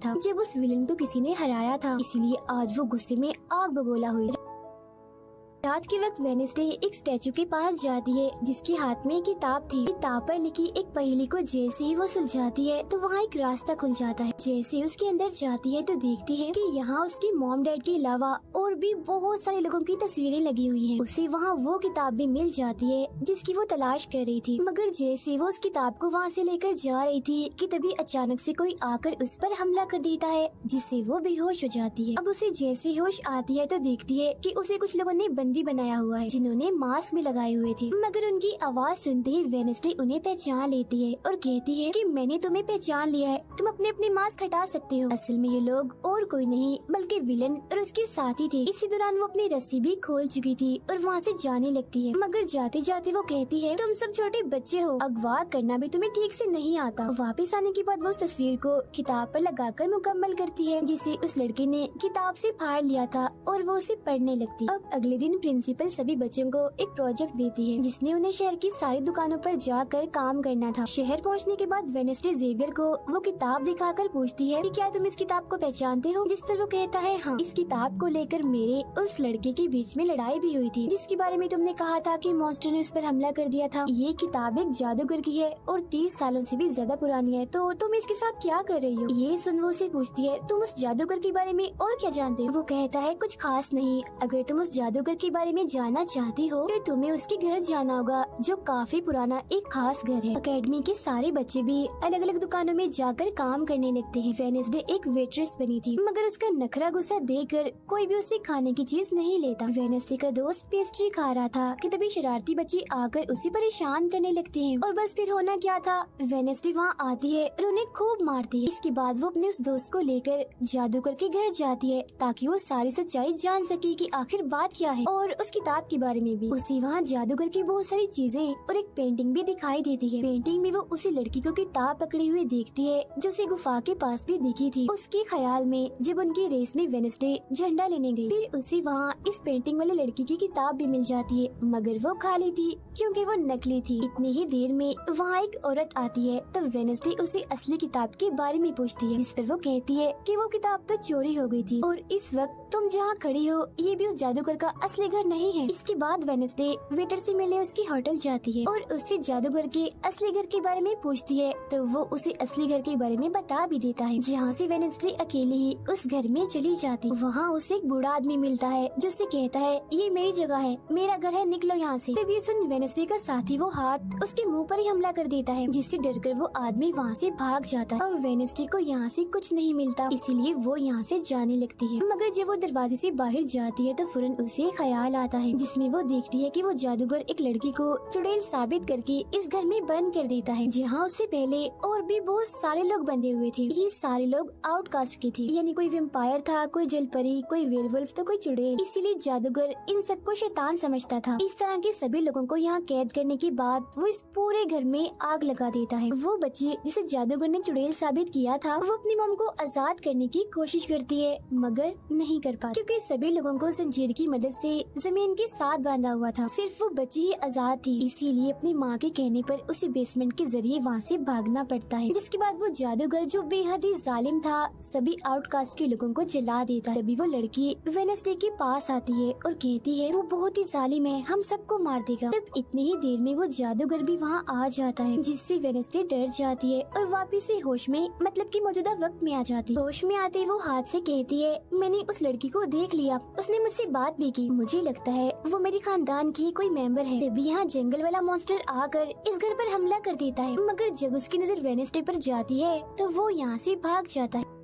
था जब उस विलन को किसी ने हराया था, इसलिए आज वो गुस्से में आग बगोला हुई। रात के वक्त वेडनेसडे एक स्टैचू के पास जाती है जिसके हाथ में एक किताब थी। किताब पर लिखी एक पहेली को जैसे ही वो सुलझाती है तो वहाँ एक रास्ता खुल जाता है। जैसे ही उसके अंदर जाती है तो देखती है कि यहाँ उसकी मॉम डैड के अलावा और भी बहुत सारे लोगों की तस्वीरें लगी हुई हैं। उसे वहाँ वो किताब भी मिल जाती है जिसकी वो तलाश कर रही थी, मगर जैसे वो उस किताब को वहाँ से लेकर जा रही थी कि तभी अचानक से कोई आकर उस पर हमला कर देता है जिससे वो बेहोश हो जाती है। अब उसे जैसे होश आती है तो देखती है कि उसे कुछ लोगों ने बंदी बनाया हुआ है जिन्होंने मास्क भी लगाए हुए थे, मगर उनकी आवाज सुनते ही वेडनेसडे उन्हें पहचान लेती है और कहती है कि मैंने तुम्हें पहचान लिया है, तुम अपने अपने मास्क हटा सकते हो। असल में ये लोग और कोई नहीं बल्कि विलन और उसके साथी थे। इसी दौरान वो अपनी रस्सी भी खोल चुकी थी और वहाँ से जाने लगती है, मगर जाते जाते वो कहती है तुम सब छोटे बच्चे हो, अगवा करना भी तुम्हें ठीक से नहीं आता। वापस आने के बाद वो उस तस्वीर को किताब पर लगाकर मुकम्मल करती है जिसे उस लड़के ने किताब से फाड़ लिया था और वो उसे पढ़ने लगती। अब अगले दिन प्रिंसिपल सभी बच्चों को एक प्रोजेक्ट देती है जिसमें उन्हें शहर की सारी दुकानों पर जाकर काम करना था। शहर पहुंचने के बाद वेडनेसडे जेवियर को वो किताब दिखाकर पूछती है कि क्या तुम इस किताब को पहचानते हो, जिस पर वो कहता है हाँ, इस किताब को लेकर मेरे और उस लड़के के बीच में लड़ाई भी हुई थी जिसके बारे में तुमने कहा था कि मॉन्स्टर ने उस पर हमला कर दिया था। ये किताब एक जादूगर की है और 30 सालों से भी ज्यादा पुरानी है, तो तुम इसके साथ क्या कर रही हो। ये सुन वो उसे पूछती है तुम उस जादूगर के बारे में और क्या जानते हो। वो कहता है कुछ खास नहीं, अगर तुम उस जादूगर के बारे में जानना चाहती हो तो तुम्हें उसके घर जाना होगा जो काफी पुराना एक खास घर है। एकेडमी के सारे बच्चे भी अलग अलग दुकानों में जाकर काम करने लगते हैं। वेडनेसडे एक वेट्रेस बनी थी, मगर उसका नखरा गुस्सा देखकर कोई भी उसे खाने की चीज नहीं लेता। वेडनेसडे का दोस्त पेस्ट्री खा रहा था कि तभी शरारती बच्चे आकर उसे परेशान करने लगते हैं और बस फिर होना क्या था, वेडनेसडे वहाँ आती है और उन्हें खूब मारती है। इसके बाद वो अपने उस दोस्त को लेकर जादूगर के घर जाती है ताकि वो सारी सच्चाई जान सके कि आखिर बात क्या है और उस किताब के बारे में भी। उसे वहाँ जादूगर की बहुत सारी चीजें और एक पेंटिंग भी दिखाई देती है। पेंटिंग में वो उसी लड़की को किताब पकड़ी हुई देखती है जो उसे गुफा के पास भी दिखी थी। उसके ख्याल में जब उनकी रेस में वेडनेसडे झंडा लेने गई, फिर उसे वहाँ इस पेंटिंग वाले लड़की की किताब भी मिल जाती है, मगर वो खाली थी क्योंकि वो नकली थी। इतनी ही देर में वहाँ एक औरत आती है तो वेडनेसडे उसे असली किताब के बारे में पूछती है, जिस पर वो कहती है कि वो किताब तो चोरी हो गई थी और इस वक्त तुम जहाँ खड़ी हो ये भी उस जादूगर का असली घर नहीं है। इसके बाद वेडनेसडे वेटर से मिलने उसकी होटल जाती है और उससे जादूगर के असली घर के बारे में पूछती है तो वो उसे असली घर के बारे में बता भी देता है, जहाँ से वेडनेसडे अकेली ही उस घर में चली जाती। वहाँ उसे एक बूढ़ा आदमी मिलता है जो उसे कहता है ये मेरी जगह है, मेरा घर है, निकलो यहाँ से। तब ये सुन वेडनेसडे का साथी वो हाथ उसके मुंह पर ही हमला कर देता है, जिससे डरकर वो आदमी वहाँ से भाग जाता है और वेडनेसडे को यहाँ से कुछ नहीं मिलता, इसीलिए वो यहाँ से जाने लगती है। मगर जब वो दरवाजे से बाहर जाती है तो फौरन उसे ख्याल आता है जिसमें वो देखती है कि वो जादूगर एक लड़की को चुड़ैल साबित करके इस घर में बंद कर देता है, जहाँ उससे पहले और भी बहुत सारे लोग बंधे हुए थे। ये सारे लोग आउटकास्ट के थे, यानी कोई वेम्पायर था, कोई जलपरी, कोई वेयरवुल्फ तो कोई चुड़ैल, इसीलिए जादूगर इन सबको शैतान समझता था। इस तरह के सभी लोगों को यहाँ कैद करने के बाद वो इस पूरे घर में आग लगा देता है। वो बच्ची जिसे जादूगर ने चुड़ैल साबित किया था वो अपनी मॉम को आजाद करने की कोशिश करती है, मगर नहीं कर पाती क्योंकि सभी लोगों को जंजीर की मदद से जमीन के साथ बांधा हुआ था। सिर्फ वो बच्ची ही आजाद थी, इसीलिए अपनी माँ के कहने पर उसे बेसमेंट के जरिए वहाँ से भागना पड़ता है। जिसके बाद वो जादूगर जो बेहद ही जालिम था सभी आउटकास्ट के लोगों को जला देता है। तभी वो लड़की वेडनेसडे के पास आती है और कहती है वो बहुत ही जालिम है, हम सबको मार देगा। तब इतनी ही देर में वो जादूगर भी वहाँ आ जाता है, जिससे वेडनेसडे डर जाती है और वापिस से होश में मतलब कि मौजूदा वक्त में आ जाती है। होश में आते वो हाथ से कहती है मैंने उस लड़की को देख लिया, उसने मुझसे बात भी की, मुझे लगता है वो मेरे खानदान की कोई मेंबर है। तभी यहाँ जंगल वाला मॉन्स्टर आकर इस घर पर हमला कर देता है, मगर जब उसकी नजर वेडनेसडे पर जाती है तो वो यहाँ से भाग जाता है।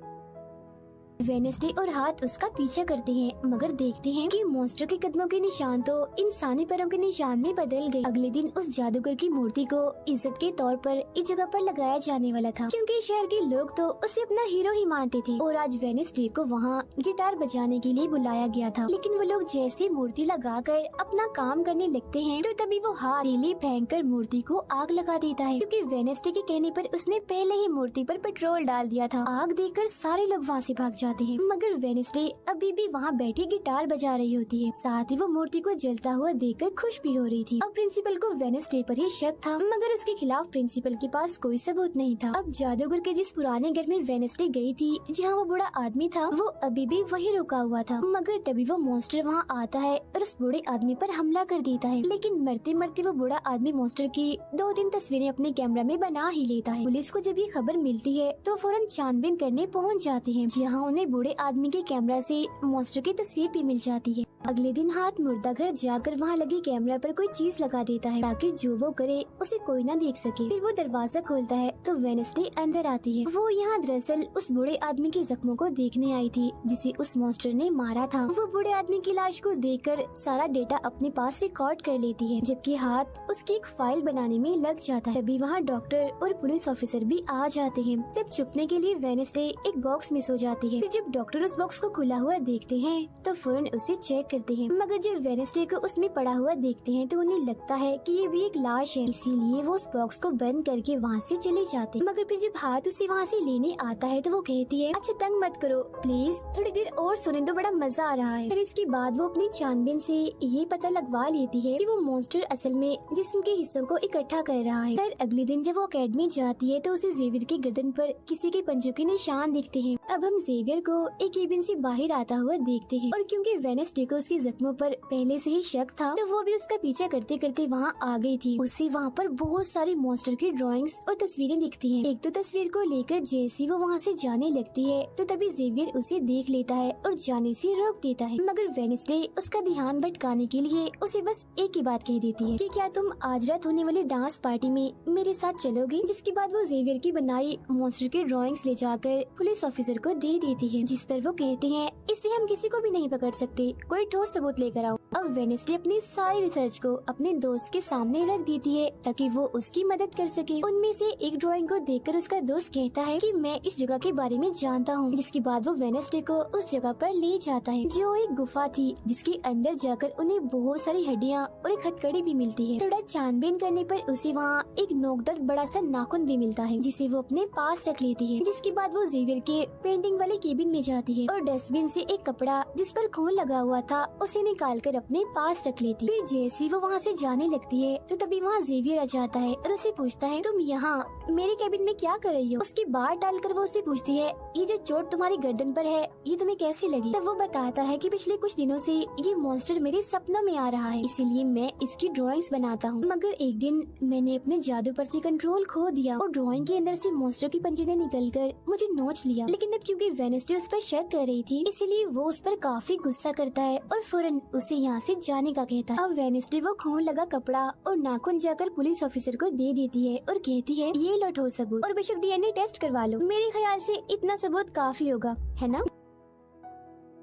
वेडनेसडे और हाथ उसका पीछा करते हैं, मगर देखते हैं कि मॉन्स्टर के कदमों के निशान तो इंसानी पैरों के निशान में बदल गए। अगले दिन उस जादूगर की मूर्ति को इज्जत के तौर पर इस जगह पर लगाया जाने वाला था, क्योंकि शहर के लोग तो उसे अपना हीरो ही मानते थे। और आज वेडनेसडे को वहाँ गिटार बजाने के लिए बुलाया गया था, लेकिन वो लोग जैसे मूर्ति लगाकर अपना काम करने लगते हैं तो तभी वो हाथ तीली फेंक कर मूर्ति को आग लगा देता है, क्योंकि वेडनेसडे के कहने पर उसने पहले ही मूर्ति पर पेट्रोल डाल दिया था। आग देखकर सारे लोग वहाँ से भाग जाते जाते हैं, मगर वेडनेसडे अभी भी वहाँ बैठी गिटार बजा रही होती है। साथ ही वो मूर्ति को जलता हुआ देखकर खुश भी हो रही थी। अब प्रिंसिपल को वेडनेसडे पर ही शक था, मगर उसके खिलाफ प्रिंसिपल के पास कोई सबूत नहीं था। अब जादूगर के जिस पुराने घर में वेडनेसडे गई थी, जहाँ वो बूढ़ा आदमी था, वो अभी भी वही रुका हुआ था। मगर तभी वो मॉन्स्टर वहाँ आता है और उस बूढ़े आदमी पर हमला कर देता है। लेकिन मरते मरते वो बूढ़ा आदमी मॉन्स्टर की 2-3 तस्वीरें अपने कैमरा में बना ही लेता है। पुलिस को जब ये खबर मिलती है तो फौरन छानबीन करने पहुँच जाते हैं, जहाँ उन्हें बूढ़े आदमी के कैमरा से मॉन्स्टर की तस्वीर भी मिल जाती है। अगले दिन हाथ मुर्दा घर जाकर वहाँ लगे कैमरा पर कोई चीज लगा देता है, ताकि जो वो करे उसे कोई ना देख सके। फिर वो दरवाजा खोलता है तो वेडनेसडे अंदर आती है। वो यहाँ दरअसल उस बूढ़े आदमी के जख्मों को देखने आई थी, जिसे उस मॉन्स्टर ने मारा था। वो बूढ़े आदमी की लाश को देखकर सारा डेटा अपने पास रिकॉर्ड कर लेती है, जबकि हाथ उसकी एक फाइल बनाने में लग जाता है। तभी वहाँ डॉक्टर और पुलिस ऑफिसर भी आ जाते हैं। तब छुपने के लिए वेडनेसडे एक बॉक्स मिस हो जाती है। फिर जब डॉक्टर उस बॉक्स को खुला हुआ देखते हैं तो फौरन उसे चेक करते हैं, मगर जब वेडनेसडे को उसमें पड़ा हुआ देखते हैं तो उन्हें लगता है कि ये भी एक लाश है, इसीलिए वो उस बॉक्स को बंद करके वहाँ से चले जाते हैं। मगर फिर जब हाथ उसे वहाँ से लेने आता है तो वो कहती है, अच्छा तंग मत करो प्लीज, थोड़ी देर और सुने तो बड़ा मजा आ रहा है। फिर इसके बाद वो अपनी छानबीन से ये पता लगवा लेती है कि वो मॉन्स्टर असल में जिस्म के हिस्सों को इकट्ठा कर रहा है। फिर अगले दिन जब वो अकेडमी जाती है तो उसे जेवियर की गर्दन पर किसी के पंजों के निशान दिखते हैं। अब हम जेवियर को एक केबिन से बाहर आता हुआ देखते हैं, और क्योंकि वेडनेसडे को उसके जख्मों पर पहले से ही शक था तो वो भी उसका पीछा करते करते वहाँ आ गई थी। उसे वहाँ पर बहुत सारी मॉन्स्टर की ड्राइंग्स और तस्वीरें दिखती हैं। एक तो तस्वीर को लेकर जैसे वो वहाँ से जाने लगती है तो तभी जेवियर उसे देख लेता है और जाने से रोक देता है, मगर वेडनेसडे उसका ध्यान भटकाने के लिए उसे बस एक ही बात कह देती है कि क्या तुम आज रात होने वाली डांस पार्टी में मेरे साथ चलोगे। जिसके बाद वो जेवियर की बनाई मॉन्स्टर की ड्राइंग्स ले जाकर पुलिस ऑफिसर को दे देती है, जिस पर वो कहते हैं इसे हम किसी को भी नहीं पकड़ सकते, कोई ठोस सबूत लेकर आओ। अब वेडनेसडे अपनी सारी रिसर्च को अपने दोस्त के सामने रख देती है ताकि वो उसकी मदद कर सके। उनमें से एक ड्राइंग को देखकर उसका दोस्त कहता है कि मैं इस जगह के बारे में जानता हूँ। जिसके बाद वो वेडनेसडे को उस जगह पर ले जाता है, जो एक गुफा थी, जिसके अंदर जाकर उन्हें बहुत सारी हड्डियाँ और एक हथकड़ी भी मिलती है। थोड़ा छानबीन करने पर उसे वहाँ एक नोकदार बड़ा सा नाखून भी मिलता है, जिसे वो अपने पास रख लेती है। जिसके बाद वो जेवियर के पेंटिंग वाले केबिन में जाती है और डस्टबिन से एक कपड़ा जिस पर खून लगा हुआ था उसे निकाल कर अपने पास रख लेती। फिर जैसे ही वो वहाँ से जाने लगती है तो तभी वहाँ जेवियर आ जाता है और उसे पूछता है, तुम यहाँ मेरे केबिन में क्या कर रही हो। उसकी बात डालकर वो उससे पूछती है, ये जो चोट तुम्हारी गर्दन पर है ये तुम्हें कैसे लगी। तब वो बताता है कि पिछले कुछ दिनों से ये मॉन्स्टर मेरे सपनों में आ रहा है, इसीलिए मैं इसकी ड्राइंग्स बनाता हूँ। मगर एक दिन मैंने अपने जादू पर से कंट्रोल खो दिया और ड्राइंग के अंदर से मॉन्स्टर की पंजे ने निकल कर मुझे नोच लिया। लेकिन अब क्योंकि वेडनेसडे उस पर शक कर रही थी, इसीलिए वो उस पर काफी गुस्सा करता है और फौरन उसे यहाँ से जाने का कहता है। अब वेडनेसडे वो खून लगा कपड़ा और नाखून जाकर पुलिस ऑफिसर को दे देती है और कहती है, ये लो ठोस सबूत और बेशक डीएनए टेस्ट करवा लो, मेरे ख्याल से इतना सबूत काफी होगा, है ना।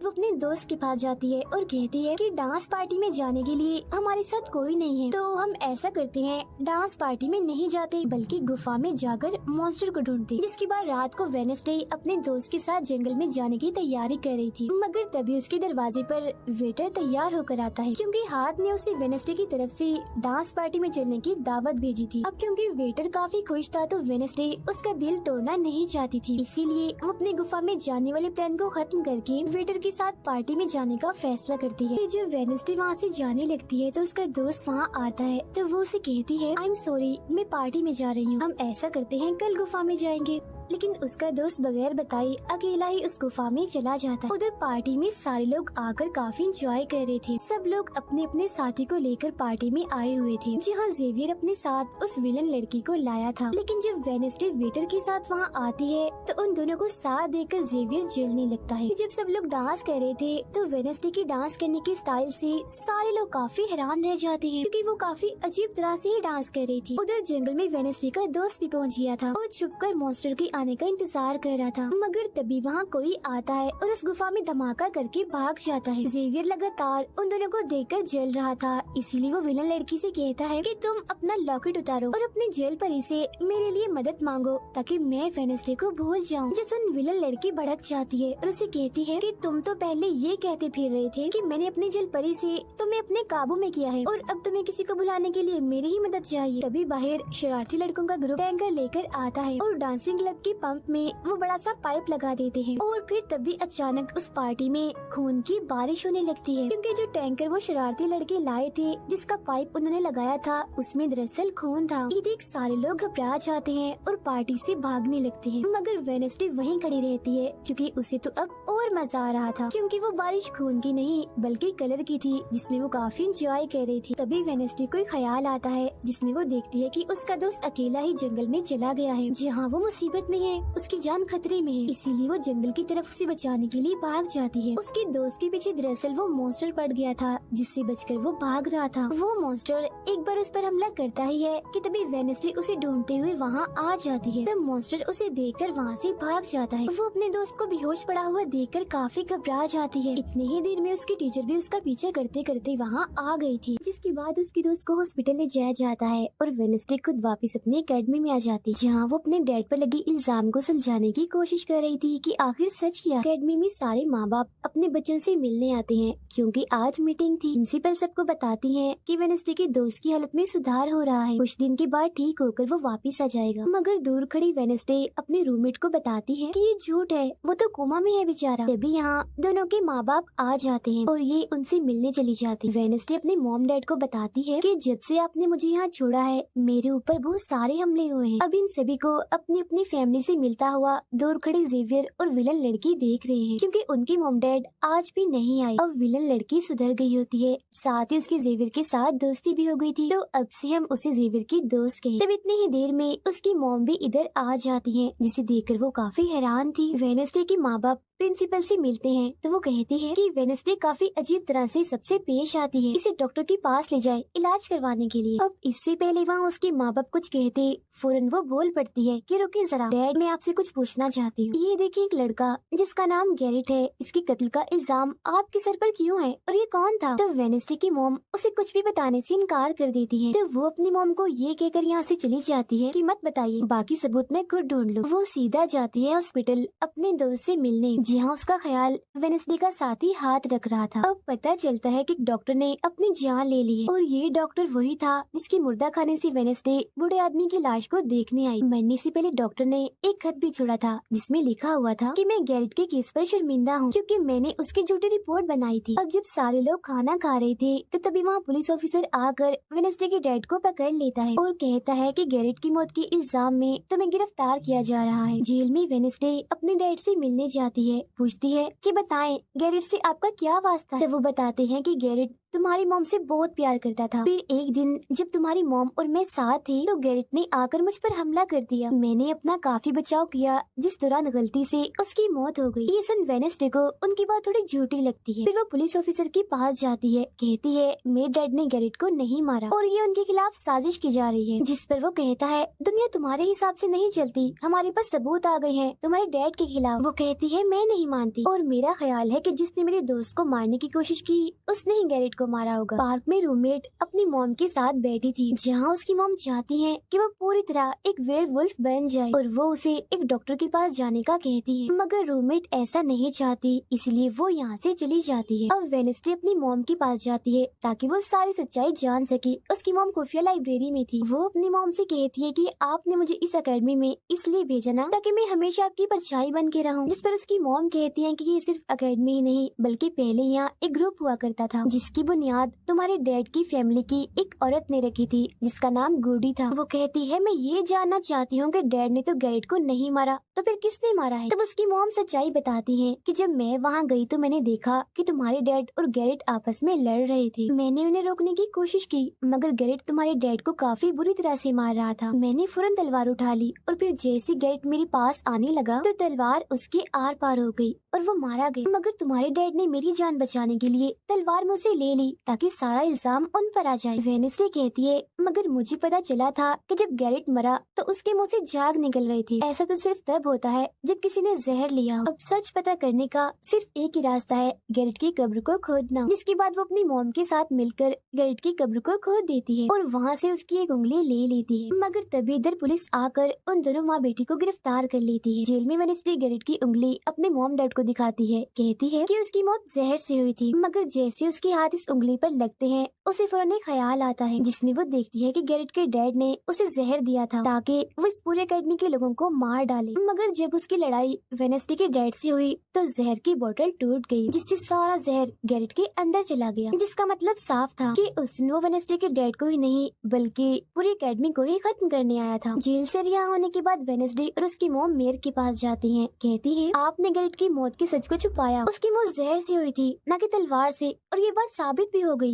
वो अपने दोस्त के पास जाती है और कहती है कि डांस पार्टी में जाने के लिए हमारे साथ कोई नहीं है, तो हम ऐसा करते हैं, डांस पार्टी में नहीं जाते बल्कि गुफा में जाकर मॉन्स्टर को ढूंढते। जिसके बाद रात को वेडनेसडे अपने दोस्त के साथ जंगल में जाने की तैयारी कर रही थी, मगर तभी उसके दरवाजे पर वेटर तैयार होकर आता है, क्योंकि हाथ ने उसे वेडनेसडे की तरफ से डांस पार्टी में चलने की दावत भेजी थी। अब क्योंकि वेटर काफी खुश था तो वेडनेसडे उसका दिल तोड़ना नहीं चाहती थी, इसीलिए वो अपने गुफा में जाने वाले प्लान को खत्म करके वेटर के साथ पार्टी में जाने का फैसला करती है। जब वेडनेसडे वहाँ से जाने लगती है तो उसका दोस्त वहाँ आता है, तो वो उसे कहती है, आई एम सॉरी, मैं पार्टी में जा रही हूँ, हम ऐसा करते हैं कल गुफा में जाएंगे। लेकिन उसका दोस्त बगैर बताए अकेला ही उस गुफा में चला जाता है। उधर पार्टी में सारे लोग आकर काफी एंजॉय कर रहे थे। सब लोग अपने अपने साथी को लेकर पार्टी में आए हुए थे, जहाँ जेवियर अपने साथ उस विलन लड़की को लाया था। लेकिन जब वेडनेसडे वेटर के साथ वहाँ आती है तो उन दोनों को साथ देखकर जेवियर जलने लगता है। जब सब लोग डांस कर रहे थे तो वेडनेसडे की डांस करने के स्टाइल से सारे लोग काफी हैरान रह जाते हैं, क्योंकि वो काफी अजीब तरह से ही डांस कर रही थी। उधर जंगल में वेडनेसडे का दोस्त भी पहुँच गया था और छुपकर मॉन्स्टर की आने का इंतजार कर रहा था, मगर तभी वहाँ कोई आता है और उस गुफा में धमाका करके भाग जाता है। जेवियर लगातार उन दोनों को देखकर जल रहा था, इसीलिए वो विलन लड़की से कहता है कि तुम अपना लॉकेट उतारो और अपने जेल परी से मेरे लिए मदद मांगो ताकि मैं वेडनेसडे को भूल जाऊं। जो सुन विलन लड़की भड़क जाती है और उसे कहती है कि तुम तो पहले ये कहते फिर रहे थे कि मैंने अपने जेल परी से तुम्हें अपने काबू में किया है और अब तुम्हें किसी को बुलाने के लिए मेरी ही मदद चाहिए। तभी बाहर शरारती लड़कों का ग्रुप टैंकर लेकर आता है और डांसिंग क्लब के पंप में वो बड़ा सा पाइप लगा देते हैं और फिर तभी अचानक उस पार्टी में खून की बारिश होने लगती है, क्योंकि जो टैंकर वो शरारती लड़के लाए थे जिसका पाइप उन्होंने लगाया था उसमें दरअसल खून था। ये देख सारे लोग घबरा जाते हैं और पार्टी से भागने लगते हैं, मगर वेडनेसडे वहीं खड़ी रहती है क्योंकि उसे तो अब और मजा आ रहा था, क्योंकि वो बारिश खून की नहीं बल्कि कलर की थी जिसमें वो काफी इंजॉय कर रही थी। तभी वेडनेसडे को एक ख्याल आता है जिसमें वो देखती है कि उसका दोस्त अकेला ही जंगल में चला गया है, जहाँ वो मुसीबत में है, उसकी जान खतरे में है। इसीलिए वो जंगल की तरफ उसे बचाने के लिए भाग जाती है। उसके दोस्त के पीछे दरअसल वो मॉन्स्टर पड़ गया था जिससे बचकर वो भाग रहा था। वो मॉन्स्टर एक बार उस पर हमला करता ही है कि तभी वेडनेसडे उसे ढूंढते हुए वहाँ आ जाती है। तब मॉन्स्टर उसे देखकर वहाँ से भाग जाता है। वो अपने दोस्त को बेहोश पड़ा हुआ देखकर काफी घबरा जाती है। इतनी ही देर में उसकी टीचर भी उसका पीछे करते करते वहाँ आ गई थी, जिसके बाद उसकी दोस्त को हॉस्पिटल ले जाया जाता है और वेडनेसडे खुद वापस अपनी एकेडमी में आ जाती है, जहाँ वो अपने डैड पर लगे इल्जाम को सुलझाने की कोशिश कर रही थी कि आखिर सच क्या। एकेडमी में सारे माँ बाप अपने बच्चों से मिलने आते हैं क्योंकि आज मीटिंग थी। प्रिंसिपल सबको बताती है कि वेडनेसडे के दोस्त की हालत में सुधार हो रहा है, कुछ दिन के बाद ठीक होकर वो वापस आ जाएगा। मगर दूर खड़ी वेडनेसडे अपने रूममेट को बताती है कि ये झूठ है, वो तो कोमा में है बेचारा। तभी यहाँ दोनों के माँ बाप आ जाते हैं और ये उनसे मिलने चली जाती है। वेडनेसडे अपने मॉम डैड को बताती है कि जब से आपने मुझे यहाँ छोड़ा है मेरे ऊपर बहुत सारे हमले हुए हैं। अब इन सभी को अपनी अपनी फैमिली से मिलता हुआ दूर खड़ी जेवियर और विलन लड़की देख रहे हैं, क्योंकि उनकी मॉम डैड आज भी नहीं आई। अब विलन लड़की सुधर गई होती है, साथ ही उसकी जेवियर के साथ दोस्ती भी हो गई थी, तो अब से हम उसे जेवियर की दोस्त कहें। तब इतनी ही देर में उसकी मॉम भी इधर आ जाती है, जिसे देखकर वो काफी हैरान थी। वेडनेसडे के माँ बाप प्रिंसिपल से मिलते हैं तो वो कहती है कि वेडनेसडे काफी अजीब तरह से सबसे पेश आती है, इसे डॉक्टर के पास ले जाए इलाज करवाने के लिए। अब इससे पहले वहाँ उसके माँ बाप कुछ कहते फौरन वो बोल पड़ती है कि रुकिए जरा डैड, मैं आपसे कुछ पूछना चाहती हूँ। ये देखिए एक लड़का जिसका नाम गैरेट है, इसकी कत्ल का इल्जाम आपके सर पर क्यों है और ये कौन था? तो वेडनेसडे की मॉम उसे कुछ भी बताने से इनकार कर देती है। तो वो अपनी मॉम को ये कहकर यहाँ से चली जाती है कि मत बताइए, बाकी सबूत मैं खुद ढूंढ लूँ। वो सीधा जाती है हॉस्पिटल अपने दोस्त से मिलने, जहाँ उसका ख्याल वेडनेसडे का साथी हाथ रख रहा था। अब पता चलता है कि डॉक्टर ने अपनी जान ले ली है और ये डॉक्टर वही था जिसकी मुर्दा खाने से वेडनेसडे बूढ़े आदमी की लाश को देखने आई। मरने से पहले डॉक्टर ने एक खत भी छोड़ा था जिसमें लिखा हुआ था कि मैं गैरेट के केस पर शर्मिंदा हूँ क्योंकि मैंने उसकी झूठी रिपोर्ट बनाई थी। अब जब सारे लोग खाना खा रहे थे तो तभी वहाँ पुलिस ऑफिसर आकर वेडनेसडे के डैड को पकड़ लेता है और कहता है कि गैरेट की मौत के इल्जाम में तुम्हें गिरफ्तार किया जा रहा है। जेल में वेडनेसडे अपने डैड से मिलने जाती है, पूछती है कि बताएं गैरेट से आपका क्या वास्ता है। तो वो बताते हैं कि गैरेट तुम्हारी मॉम से बहुत प्यार करता था। फिर एक दिन जब तुम्हारी मॉम और मैं साथ थे तो गैरेट ने आकर मुझ पर हमला कर दिया। मैंने अपना काफी बचाव किया जिस दौरान गलती से उसकी मौत हो गई। ये सुन वेडनेसडे को उनकी बात थोड़ी झूठी लगती है। फिर वो पुलिस ऑफिसर के पास जाती है, कहती है मेरे डैड ने गैरेट को नहीं मारा और ये उनके खिलाफ साजिश की जा रही है। जिस पर वो कहता है दुनिया तुम्हारे हिसाब से नहीं चलती, हमारे पास सबूत आ गए हैं तुम्हारे डैड के खिलाफ। वो कहती है मैं नहीं मानती और मेरा ख्याल है कि जिसने मेरे दोस्त को मारने की कोशिश की उसने ही गैरेट को मारा होगा। पार्क में रूममेट अपनी मॉम के साथ बैठी थी, जहाँ उसकी मॉम चाहती है कि वो पूरी तरह एक वेयरवुल्फ बन जाए और वो उसे एक डॉक्टर के पास जाने का कहती है, मगर रूममेट ऐसा नहीं चाहती, इसलिए वो यहाँ से चली जाती है। अब वेडनेसडे अपनी मॉम के पास जाती है ताकि वो सारी सच्चाई जान सके। उसकी मॉम खुफिया लाइब्रेरी में थी। वो अपनी मॉम से कहती है कि आपने मुझे इस अकेडमी में इसलिए भेजा ना ताकि मैं हमेशा आपकी परछाई बन के रहूं। जिस पर उसकी मॉम कहती है कि ये सिर्फ अकेडमी ही नहीं बल्कि पहले यहाँ एक ग्रुप हुआ करता था जिसकी बुनियाद तुम्हारे डैड की फैमिली की एक औरत ने रखी थी जिसका नाम गुडी था। वो कहती है मैं ये जानना चाहती हूँ कि डैड ने तो गैरेट को नहीं मारा तो फिर किसने मारा है। तब उसकी मॉम सच्चाई बताती है कि जब मैं वहाँ गई तो मैंने देखा कि तुम्हारे डैड और गैरेट आपस में लड़ रहे थे। मैंने उन्हें रोकने की कोशिश की मगर गैरेट तुम्हारे डैड को काफी बुरी तरह से मार रहा था। मैंने फौरन तलवार उठा ली और फिर जैसे गैरेट मेरे पास आने लगा तो तलवार उसके आर पार हो गई और वो मारा गया, मगर तुम्हारे डैड ने मेरी जान बचाने के लिए तलवार मुझसे ले ली ताकि सारा इल्जाम उन पर आ जाए। वेडनेसडे कहती है मगर मुझे पता चला था कि जब गैरेट मरा तो उसके मुंह से झाग निकल रही थी। ऐसा तो सिर्फ तब होता है जब किसी ने जहर लिया हो। अब सच पता करने का सिर्फ एक ही रास्ता है, गैरेट की कब्र को खोदना। जिसके बाद वो अपनी मॉम के साथ मिलकर गैरेट की कब्र को खोद देती है और वहाँ से उसकी एक उंगली ले लेती है, मगर तभी इधर पुलिस आकर उन दोनों माँ बेटी को गिरफ्तार कर लेती है। जेल में वेडनेसडे गैरेट की उंगली अपने मॉम डैड को दिखाती है, कहती है कि उसकी मौत जहर से हुई थी, मगर जैसे उसके हाथ इस जिस उंगली पर लगते हैं उसे फौरन एक ख्याल आता है जिसमें वो देखती है कि गैरेट के डैड ने उसे जहर दिया था ताकि वो इस पूरे अकेडमी के लोगों को मार डाले। मगर जब उसकी लड़ाई वेडनेसडे के डैड से हुई तो जहर की बोतल टूट गई जिससे सारा जहर गैरेट के अंदर चला गया, जिसका मतलब साफ था कि उस दिन वो वेडनेसडे के डैड को ही नहीं बल्कि पूरी अकेडमी को ही खत्म करने आया था। जेल से रिहा होने के बाद वेडनेसडे और उसकी मॉम मेयर के पास जाती है। कहती है आपने गैरेट की मौत के सच को छुपाया, उसकी मौत जहर से हुई थी न कि तलवार से, और ये बात साबित भी हो गई।